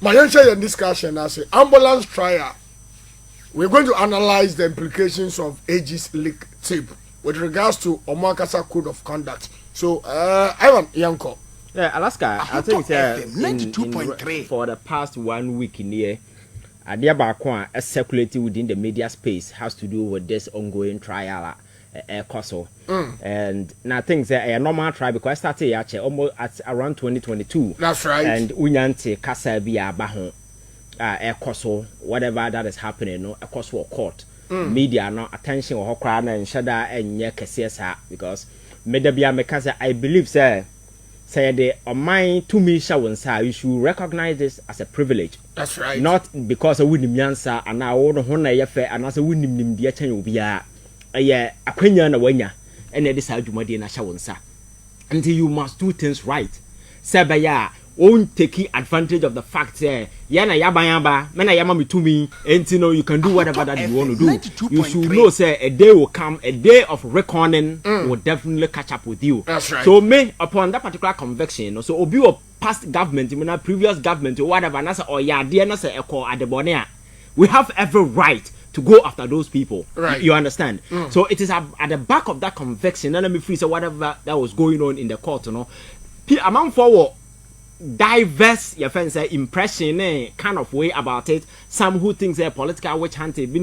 But you share your discussion as an ambulance trial. We're going to analyze the implications of AG's leak tape with regards to Omakasa Code of Conduct. So, Ivan Yanko. Yeah, Alaska, I think for the past 1 week in here, idea back circulating within the media space has to do with this ongoing trial Koso. And now things are a normal trial because I started actually almost at around 2022. That's right. And Unyante Kasabia Bahon Koso, whatever that is happening, no, a Koso court. Media no attention or crowd and shada and yeah because Medabia Mekasa, I believe say the mind to me shall you should recognize this as a privilege. That's right. Not because I wouldn't answer and I won't honor your fair and as I wouldn't be a change be a quenya na wenya and this how you might na shawonsa. Until you must do things right. Sabaya won't taking advantage of the fact that yana yabayaba, mena yama to me, and you know you can do whatever that you want to do. You should know, say a day will come, a day of reckoning will definitely catch up with you. That's right. So me upon that particular conviction, so obi or past government, you know, previous government or whatever, nasa or ya dear nasa echo at the bonnet, we have every right to go after those people. Right. You understand? So it is at the back of that conviction, and let me freeze whatever that was going on in the court, you know. Among forward diverse your friends say impression kind of way about it. Some who think they're political witch hunting,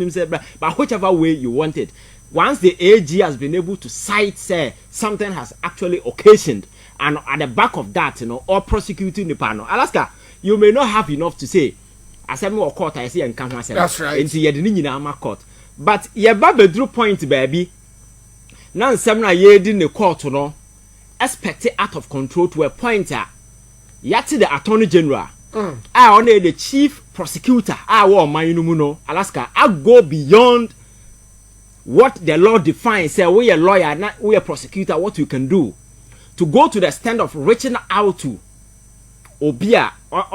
but whichever way you want it. Once the AG has been able to cite say something has actually occasioned, and at the back of that, you know, or prosecuting the panel. Alaska, you may not have enough to say. As I'm more court, I see and come myself. That's right. Into your dinner court. But your baby drew point, baby. Now, some are in the court, you know, expected out of control to a pointer. Yati the Attorney General, I only the Chief Prosecutor, I want my Alaska, I go beyond what the law defines. Say, we a lawyer, not we a prosecutor, what you can do. To go to the extent of reaching out to Obia or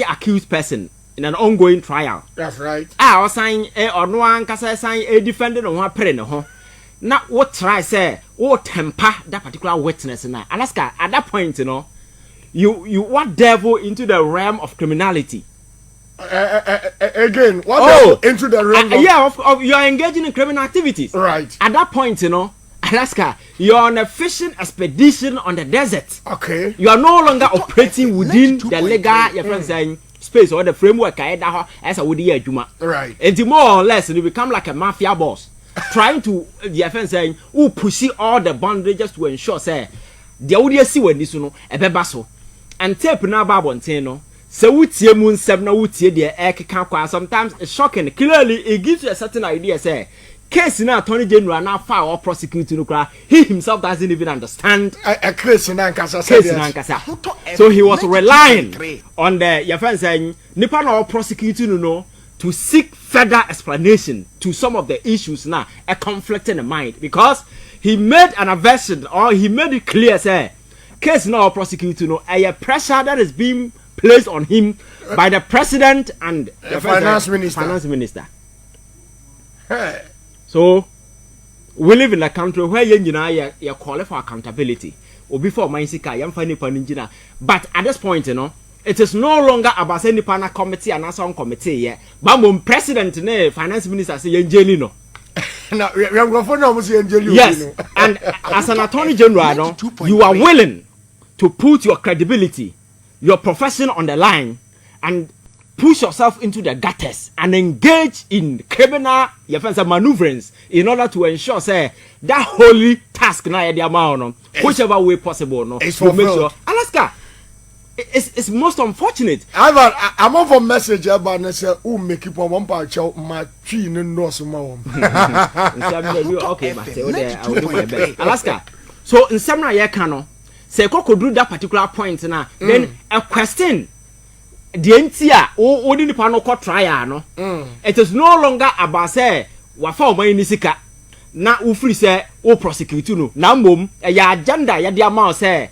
accused person in an ongoing trial. That's right. I was saying, or no one can say, a defendant on one parent. Now, what try say, what temper that particular witness now. Alaska, at that point, you know. You what devil into the realm of criminality? Again, what devil into the realm of you are engaging in criminal activities. Right. At that point, you know, Alaska, you are on a fishing expedition on the desert. Okay. You are no longer operating within the legal your friend saying space or the framework as a would hear Juma. Right. And more or less you become like a mafia boss. Trying to the offense saying who pushing all the boundaries just to ensure say the audience see when this you know a bebaso. And tape na babontin no so wutie mu nsem na wutie de ekeka kwa sometimes it's shocking. Clearly it gives you a certain idea say case na Attorney General na file or prosecute no kra he himself doesn't even understand a case na nkasa. So he was relying on the your friend saying nipa na prosecute no to seek further explanation to some of the issues now a conflict in the mind because he made an aversion or he made it clear say case now prosecutor no a pressure that is being placed on him by the president and the finance minister. Hey. So we live in a country where you call for accountability or before my sika but at this point you know it is no longer about any panel committee and some committee yet but when president and finance minister say no. Yes, and as an Attorney General, no, you are willing to put your credibility, your profession on the line, and push yourself into the gutters and engage in criminal maneuverings in order to ensure, say, that holy task now the amount, whichever way possible, no, to make sure. Alaska. It's most unfortunate. I'm on for message about say who make it one part my tree no so okay, I will do my best. Alaska. So in some year can say could do that particular point now. Then a question the entia o di nipa no trial no. It is no longer about say wafa o man nisika na ufri say o prosecute no. Na mom ya agenda ya dia ma say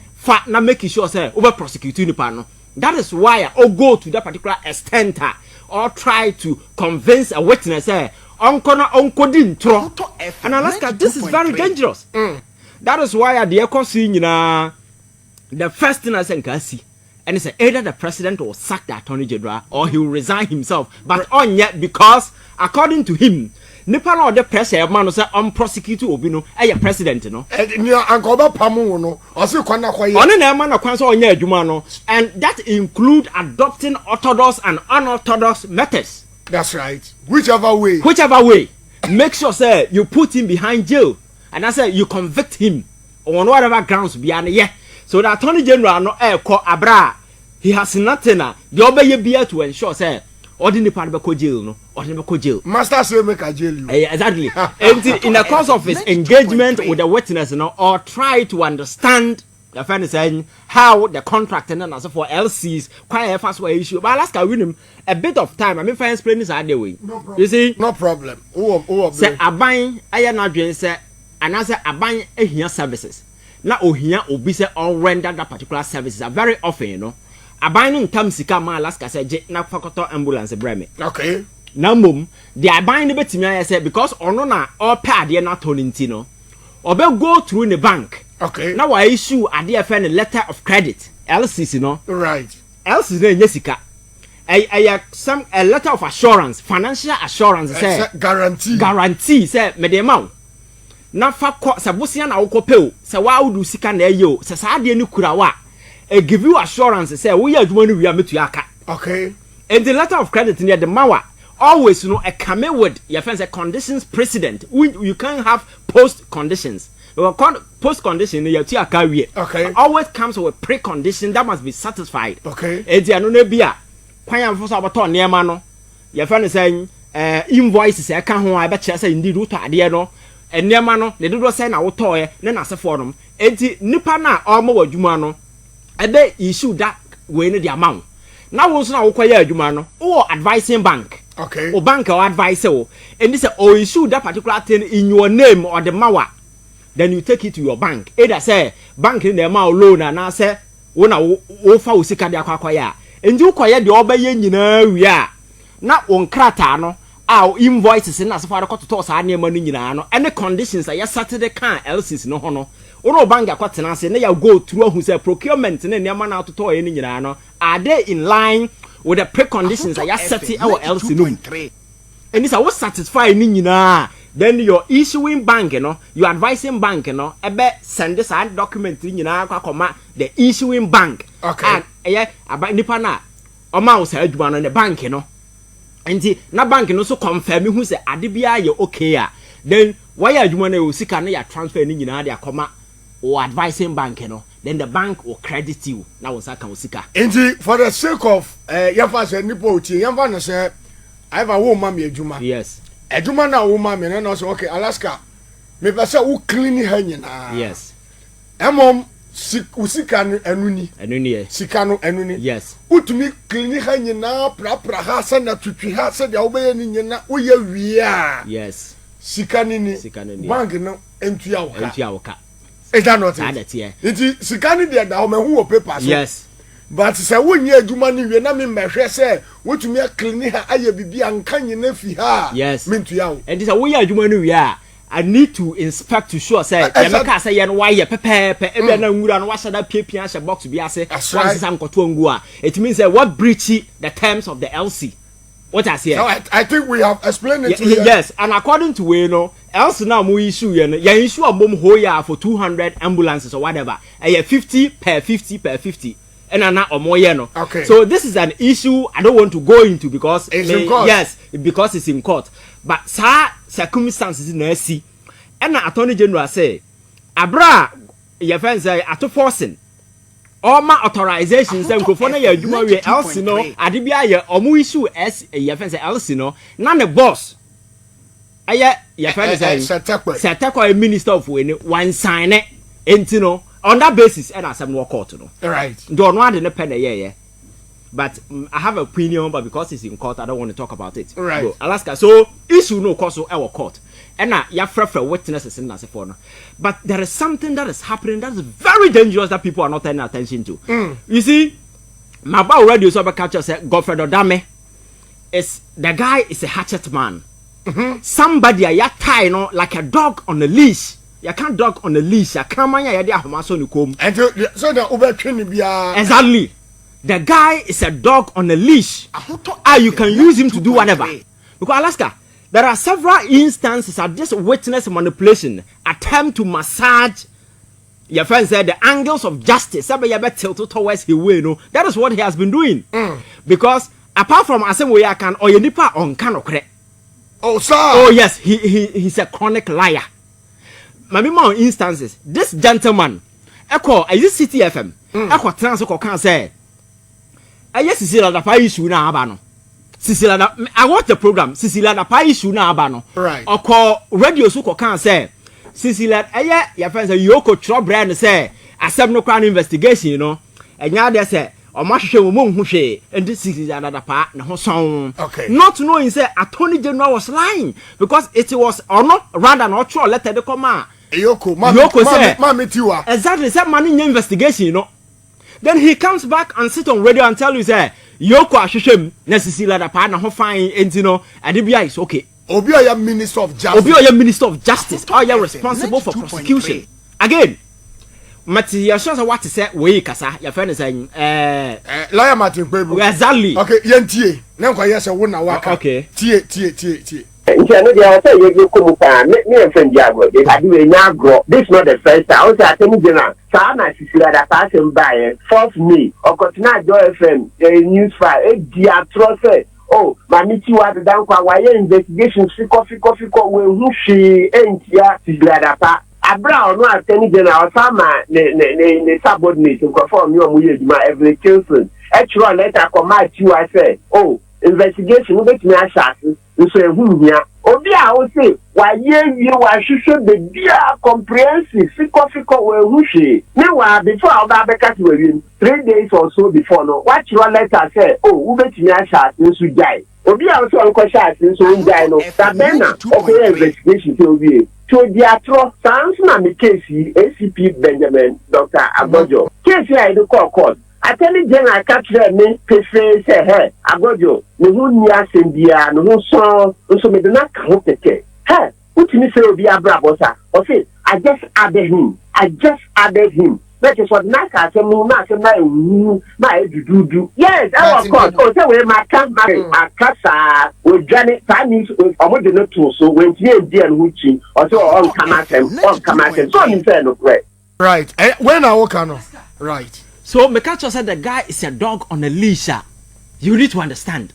na making sure say over prosecuting the that is why I go to that particular extent or try to convince a witness say unko din tro and Alaska this is very dangerous. That is why the echo scene the first thing I say can see and he said either the president will sack the attorney general or he will resign himself. But on yet because according to him, nipa na the pressure man say prosecute obi no president no. Ni ankoba pamu no o se kwana kwaye. Ono na man na kwan so onya adwuma no, and that include adopting orthodox and unorthodox methods. That's right. Whichever way. Make sure say you put him behind jail and I say you convict him on whatever grounds beyond yeah. So the attorney general no call abra. He has nothing the obey be to ensure say ordinary part be jail no ordinary be jail. Master say make a jail you. Exactly. And in the course of his engagement with the witness or try to understand the friend is saying how the contract and also for LCs quite a fast way issue. But Alaska win him a bit of time. I mean, for explain this other way. No problem. You see? No problem. Say a buying I not doing say and as a buying here services. Now here obi say all render that particular services are very often, you know. A buying come sika ma Alaska say na fakoto ambulance breme. Okay. Now mum, they are buying the betimi I say because ono na all pay dey na toninti no. Obe go through the bank. Okay. Now I issue a DFN letter of credit. LCC no. Right. LCC Jessica. A letter of assurance, financial assurance say guarantee say me dey ma. Na fa sabusia na wokopeo say wa wudu sika na eyo say sa de ni kura wa give you assurance say we adwuma no wi ametu aka. Okay. And the letter of credit near the mawa always you know a come with your friends a conditions precedent. You can't have post conditions. Post condition you have to carry. Okay. Always comes with precondition that must be satisfied. Okay. And the no bia kwan for so about near no your friend is saying invoices I can ho I bet say indeed root ade no and near no they do say na wo toy na na se for them. Enti nipa na omo wadwuma no ebe issue that we no the amount. Now once na wo kwaya adwuma no wo advising bank. Okay. O bank or advise and this or issue that particular thing in your name or the mawa. Then you take it to your bank. Either say bank in the amount loan and I say wona wo fa usika de akwakwa and you kwaya de obeye nyina wi na won krata no invoices na so far to sa na ma no nyina no any conditions ya Saturday can LCs no ho no wono bank akwatena ase na ya go through who say procurement na nema na to ye nyina no are they in line with the preconditions that you set our LC no and this was satisfy ni nyina then your issuing bank your advising bank ebe send this document nyina akoma the issuing bank. Okay. And aba nipa na o ma wo sa adwuma no the bank enti na bank no so confirm hu say ade bia ye okay then why adwuma na o sika na ya transfer ni nyina de akoma or advising bank then the bank will credit you now was aka usika. Enti for the sake of yafa say nipa oti yafa na say I have a woman me adwuma. Yes. Adwuma na woman me na say okay Alaska me pese wo clean ha nyina. Yes. Emom usika no anuni. Anuni ye. Sika no anuni. Yes. Utumi clean ha nyina pra ha sa na tutwi ha se dia wo be ni nyina wo ye wi Yes. Sika ni bank no entua wo ka. Entua wo ka. Is that not it? It sikani de da o mehu paper so. Yes. But say wonye adwuma ni we na me mehwe say wotumi clean ha aye bibi anka nyina fi ha. Yes. Mentua wo. And this we adwuma ni we I need to inspect to sure say Yamaka say yen why ye pepe ebe na nwura no wahye da piapia hye box bi ase once sam koto ngu a it means that what breach the terms of the LC. What I say? No, I think we have explained it to you. Yes, and according to we else now we issue issue a bomb whole for 200 ambulances or whatever. 50 per 50 per 50. And or more Okay. So this is an issue I don't want to go into because it's in court. Yes, because it's in court. But circumstances in see. And the Attorney General say, Abra, your friends say at forcing. All my authorizations and Kofona ya juma we else no adibia ye omu issue as your friends else no na the boss aye your friends say Setekwa minister of we one sign it enti no on that basis and asem no court no right do no ade ne pen ye but I have an opinion but because it's in court I don't want to talk about it right so, Alaska so issue no cause so our court and ya prefer witnesses in that for. But there is something that is happening that is very dangerous that people are not paying attention to. You see, my bow radio so catcher said Godfred Odame is the guy is a hatchet man. Somebody ya tie no like a dog on a leash. You can't dog on a leash. You can't man ya dia homaso ni kom. And so the over training be exactly. the guy is a dog on a leash. You can use him to do whatever. Because Alaska, there are several instances of this witness manipulation, attempt to massage your friend said the angles of justice. Tilted towards his way. No, that is what he has been doing. Because apart from assembly, I can or nipa on can Oh, sir. Oh yes, he's a chronic liar. Maybe more instances. This gentleman, is this City FM? Transfer can say. Yes, Cecilia the Pai issue na abano. Cecilia, I watch the program. Cecilia the Pai issue na abano. Right. Or call radio so can say. Cecilia, your friends are Yoko Trump brand say. A 7 crown investigation, you know. And now they say, or Masha Mum Hushe, and this is another part, no song. Okay. Not knowing, say, Attorney General was lying because it was or not rather not true. Let the command. Yoko say, Mammy, you are exactly that money in investigation, you know. Then he comes back and sit on radio and tell you, say, Yoko Ashushem, necessarily the partner who find, and you know, and the is okay. Obioya Minister of Justice. Obioya Minister of Justice. Are you responsible for prosecution? Again. Matia shows what to say. We kasa. Your friend is saying, Liar Martin Pebu. Exactly. Okay, Yentie. Now, yes, I won't work. Okay. Tie. This is not the first time. I was at any general. Sana Sicila that passing by 4th May or Cotina Joy FM news file. Dia trust. Oh, Mamiti was the down kwa investigation. Fiko when who she Nketia Sicila that pa. Abra no attorney general sama ne subordinate conform you amuyejuma every Kilson. Actual letter come out you I say, oh, investigation no bet me assassin. So who here? Obi a o say, why ye wa should be dear comprehensive fiko we who she. Meanwhile, before our Becca to win 3 days or so before no, what your letter say, oh, who bet me assassin to die. Obi a o say unko assassin so die no. That then okay investigation to be. To the atro, sounds na me Kyei, ACP Benjamin, Dr. Agojo. Kyei I do call court. Attorney General capture me, Pefe say, hey, Agojo, no one near Sendia, no so me do not count the case. Hey, what me say will be a brabosa? Or say, I just added him. That is what Naka said, my do. Yes, of course. Oh, so we my casa with Janet Chinese with a modern tool. So when he and Wuchi, or so on come so in fair no right. When I walk on, right. So Mekacho said the guy is a dog on a leash. You need to understand.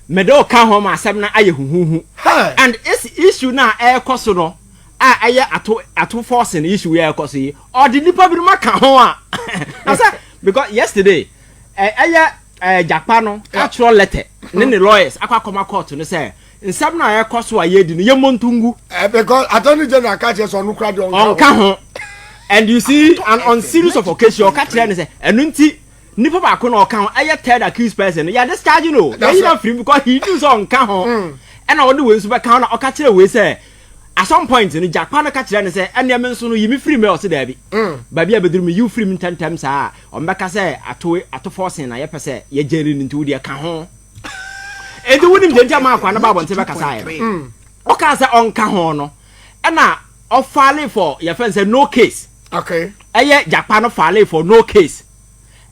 Medo can home asemna aye hu. And it's issue na air kosono. Aye ato force in issue here kosi. Or the nipa bi ma kan ho a. Because yesterday Japano actual letter. Ne lawyers akwa koma court no say nsam na aye koso aye di no yemontungu. Because attorney general catch us on crowd on kan ho. And you see, and on series of occasions, your catcher and say, and nunti, nipa ba kono account, I third accused person. Yeah, that's charge you know. That's not free because he do so on count. And I want to win super count or catcher we say. At some point in the Japan catcher and say, and yamen soon you me free me or say, Debbie. Baby, I bedroom you free me 10 times. On back I say, at to forcing, I ever say, ye jelly into the account. And the winning danger mark on about one back aside. Okay, say on cahono. And now, of filing for your friend said no case. Okay. Japan file for no case.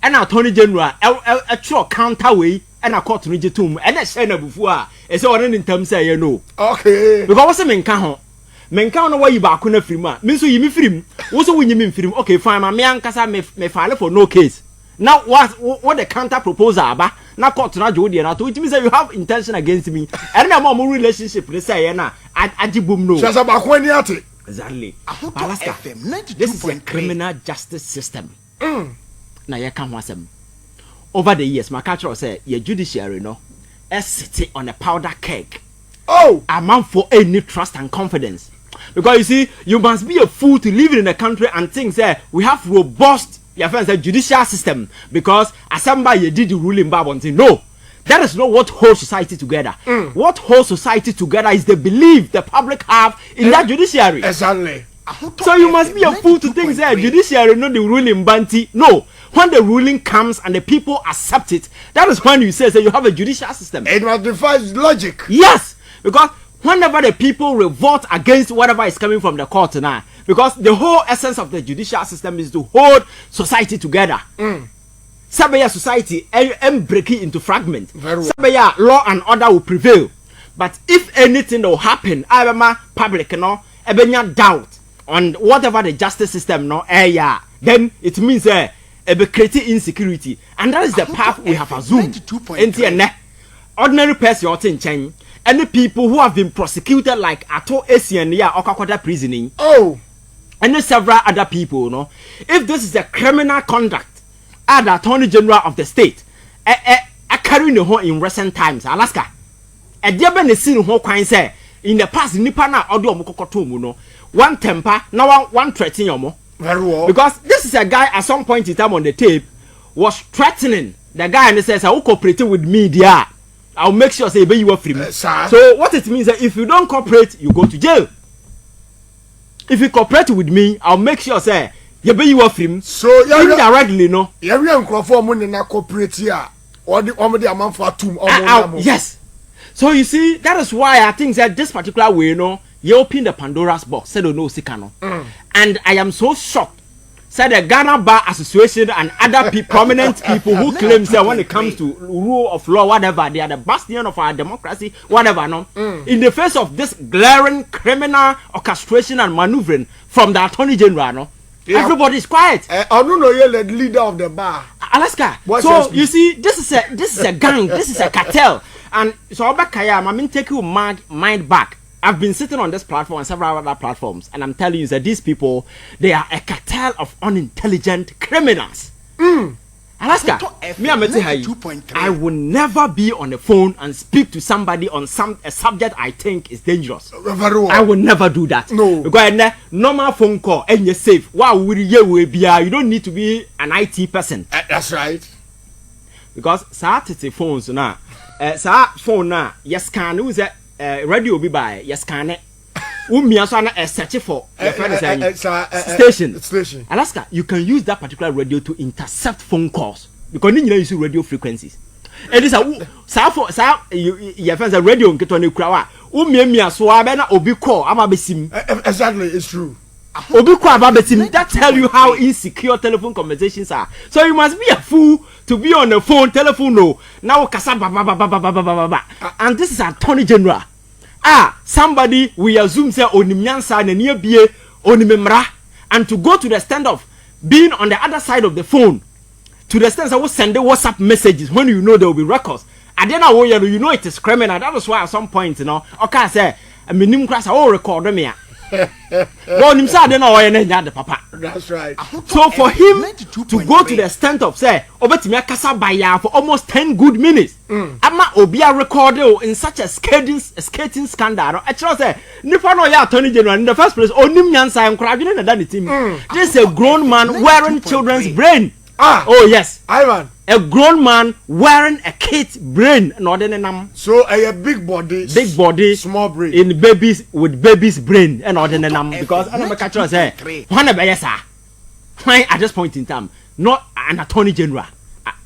And Attorney General a true counterway and a court regitum and a sender before. It's all in terms say you know. Okay. Because what's a menkaho? Menkaho why you back on a free man. Means you mean film. What's when you mean film? Okay, fine, my man casa may file for no case. Now what the counter proposal about? Now court to Jody and it means that you have intention against me. And no more relationship, let's say, and I boom no. Just about when you exactly. Alaska, this is a criminal justice system. Now you can't want them. Over the years, my culture say your judiciary, no, is sitting on a powder keg. Oh, amount for any trust and confidence. Because you see, you must be a fool to live in a country and think that we have robust, your friends, a judicial system. Because as somebody did the ruling Babon say no. That is not what holds society together. What holds society together is the belief the public have in that judiciary. Exactly. So you must be a fool to think that judiciary not the ruling banty. No. When the ruling comes and the people accept it, that is when you say you have a judicial system. It must defy logic. Yes. Because whenever the people revolt against whatever is coming from the court now, because the whole essence of the judicial system is to hold society together. Sabaya society and break it into fragments. Sabaya law and order will prevail. But if anything will happen, I am public no ebenya doubt on whatever the justice system no then it means be creating insecurity, and that is the path we have assumed. Ordinary person or chain, any people who have been prosecuted like Ato Asiedu or Okakwata prisoning. And several other people, no. If this is a criminal conduct, the Attorney General of the state, carrying the whole in recent times, Alaska, a diabene sin who can say in the past, Nipana audio Mokotomuno, one temper, now one threatening your more. Very well. Because this is a guy at some point in time on the tape was threatening the guy and he says, I will cooperate with media. I'll make sure say you are free. So what it means is that if you don't cooperate, you go to jail. If you cooperate with me, I'll make sure say you are free. So indirectly, no. Yes. So you see, that is why I think that this particular way, you know, you open the Pandora's box, said no Sikano. And I am so shocked. Said the Ghana Bar Association and other prominent people who claim that when it comes to rule of law, whatever, they are the bastion of our democracy, whatever, no. In the face of this glaring criminal orchestration and maneuvering from the Attorney General, no, everybody is quiet. I don't know you're the leader of the bar. Alaska. So you see, this is a gang, this is a cartel. And so Kyei, I mean, take your mind back. I've been sitting on this platform and several other platforms, and I'm telling you that these people, they are a cartel of unintelligent criminals. Alaska, I will never be on the phone and speak to somebody on a subject I think is dangerous. I will never do that. No. Because normal phone call and you're safe. Wow, you don't need to be an IT person. That's right. Because Saturday phones now, phone now, yes, can who's that? Radio be by yes can it a search for station. Alaska, you can use that particular radio to intercept phone calls because you use radio frequencies. It is your friends a radio get on the crowd. Obi call exactly, it's true. That tell you how insecure telephone conversations are. So you must be a fool to be on the phone, telephone no. Now and this is Attorney General. Somebody we assume say onimnyansa na near bie onimemra, and to go to the stand of being on the other side of the phone, to the stand I will send the WhatsApp messages when you know there will be records. And then you know it is criminal. That was why at some point, you know, okay, say a minimum class I will record me. That's right. So for him to go to the extent of say for almost 10 good minutes, Ama Obia recorded in such a skating scandal. Actually, say Nipa no ya Attorney General in the first place. Onim nyansa encouraging the team. This is a grown man wearing children's brain. Oh yes, Ivan. A grown man wearing a kid's brain. So a big body, small brain in babies with baby's brain and because I never catch say why at this point in time not an Attorney General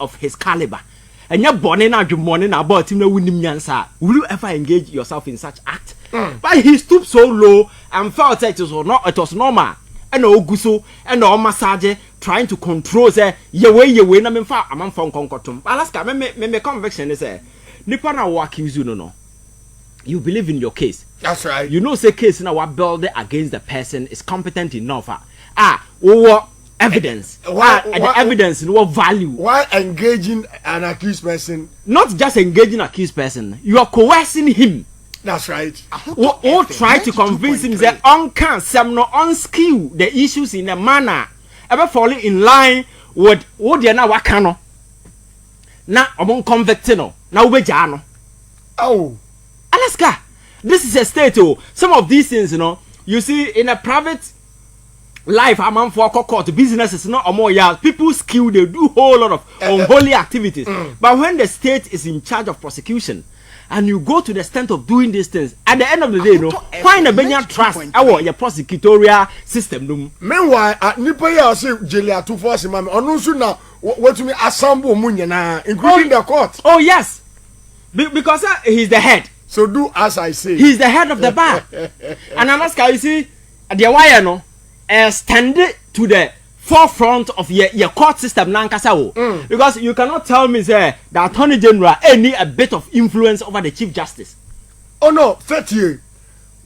of his caliber. And you're born in morning about him. Will you ever engage yourself in such act? But he stooped so low and felt that it was normal. And Oguso and all massage trying to control say way na memfa amanfa nkonkotom. Alaska me conviction is nipa na wo accuse you no. You believe in your case. That's right. You know say case na what build against the person is competent enough. Evidence. The evidence no value. Why engaging an accused person? Not just engaging an accused person. You are coercing him. That's right. Or try to convince him that unskill the issues in a manner ever falling in line with what they are now wakano. Now among convicting now wejano. Oh, Alaska, this is a state. Some of these things, you know, you see in a private life among for court businesses not or more years. People skill, they do whole lot of unholy activities. But when the state is in charge of prosecution, and you go to the extent of doing these things, at the end of the day, no, find a Benyan trust your prosecutorial system. Meanwhile, at Nipaya say Jelia 240 mama, onusu na what to me assemble munya na including the court. Oh yes. Because he's the head. So do as I say. He's the head of the bar. And Alaska, you see, the wire no stand to the forefront of your court system nankasa because you cannot tell me say the attorney general need a bit of influence over the chief justice. Oh no, 30.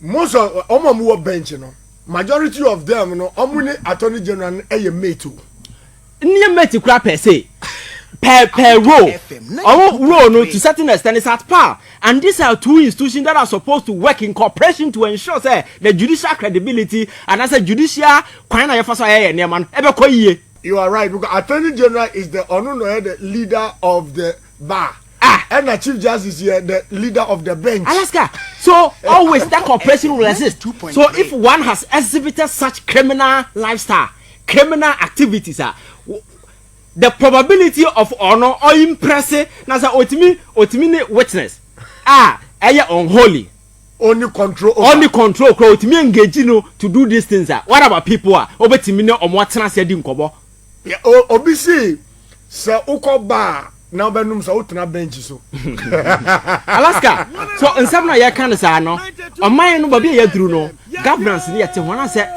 Most of omo bench, you know, majority of them, you know, omuni attorney general a mate. Near mate per se. Per row. Our row no to certain extent is at par. And these are two institutions that are supposed to work in cooperation to ensure say the judicial credibility and as a judicial you are right because attorney general is the leader of the bar. And the chief justice here the leader of the bench. Alaska. So always that cooperation will exist. So if one has exhibited such criminal lifestyle, criminal activities the probability of honor or impressive na say otimi witness unholy only control otimi engage to do these things what about people obetimi ne omo atena se di nkobo yeah obisi say ukoba na obenum say utena bench so Alaska so nsam na ye kan say no oman no ba bi ye duru no governance ne yete hona say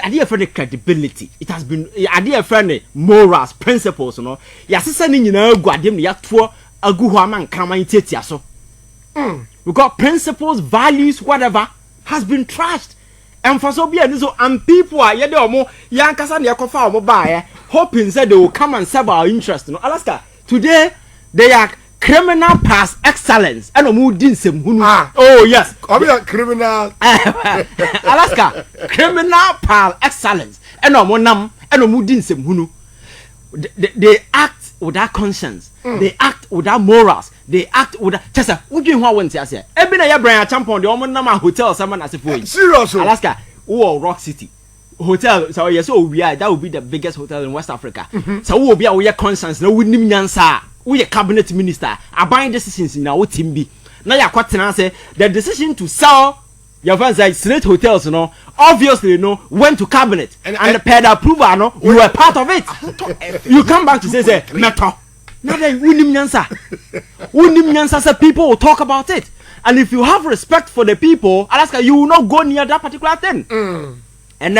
idea for the credibility it has been idea for the morals principles no yasesa ni nyina aguadem ya to agu ho aman kraman tietia so because principles values whatever has been trashed and for so be and so and people are ye de omo yankasa na yakofa omo ba hoping say they will come and serve our interest no Alaska today they are criminal past excellence and omo din sem hunu oh yes criminal Alaska criminal past excellence and omo nam and omo din sem hunu they act without conscience they act without morals they act without chesa wodwen ho won ti ase e bi na ya brand champion de omo nam a hotel sama na sefo serious Alaska Rock City hotel so yes that would be the biggest hotel in West Africa so we be a conscience na wonim nyansa we a cabinet minister abide decisions in our team bi na ya kwatena say the decision to sell your fans like Senate hotels obviously went to cabinet and the paid approval you were part of it you come back to say meto now then unim nyansa say people will talk about it and if you have respect for the people Alaska you will not go near that particular thing and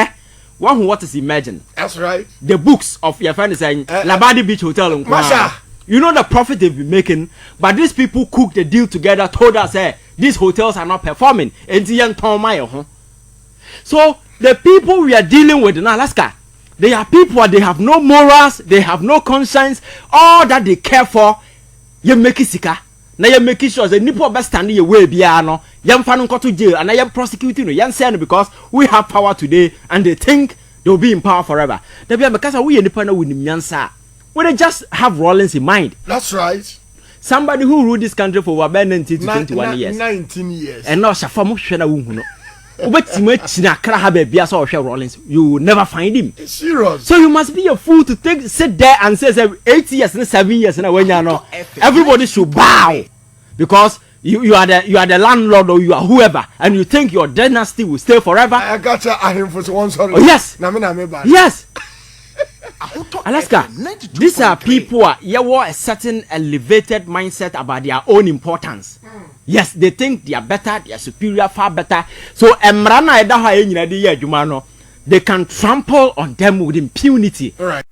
one who what is imagine that's right the books of your friend is saying Labadi Beach Hotel in Kwasha. You know the profit they've been making, but these people cooked the deal together, told us, these hotels are not performing. So the people we are dealing with in Alaska, they are people, they have no morals, they have no conscience, all that they care for, you make it sika. Now you make sure the nipple best standing your way biano, young fan go to jail, and I am prosecuting young sen because we have power today and they think they'll be in power forever. They be because we independent with Nyansa. We they just have Rollins in mind. That's right. Somebody who ruled this country for about 19 to 21 years. 19 years. And now Shafamu Shana Wuno. Rollins, you will never find him. Serious. So you must be a fool to sit there and say 8 years and 7 years and when you know everybody should bow because you are the landlord or you are whoever and you think your dynasty will stay forever. I got you for one sorry. Oh, yes. Yes. Alaska, these are people who have a certain elevated mindset about their own importance. Yes, they think they are better, they are superior, far better. So, they can trample on them with impunity. All right.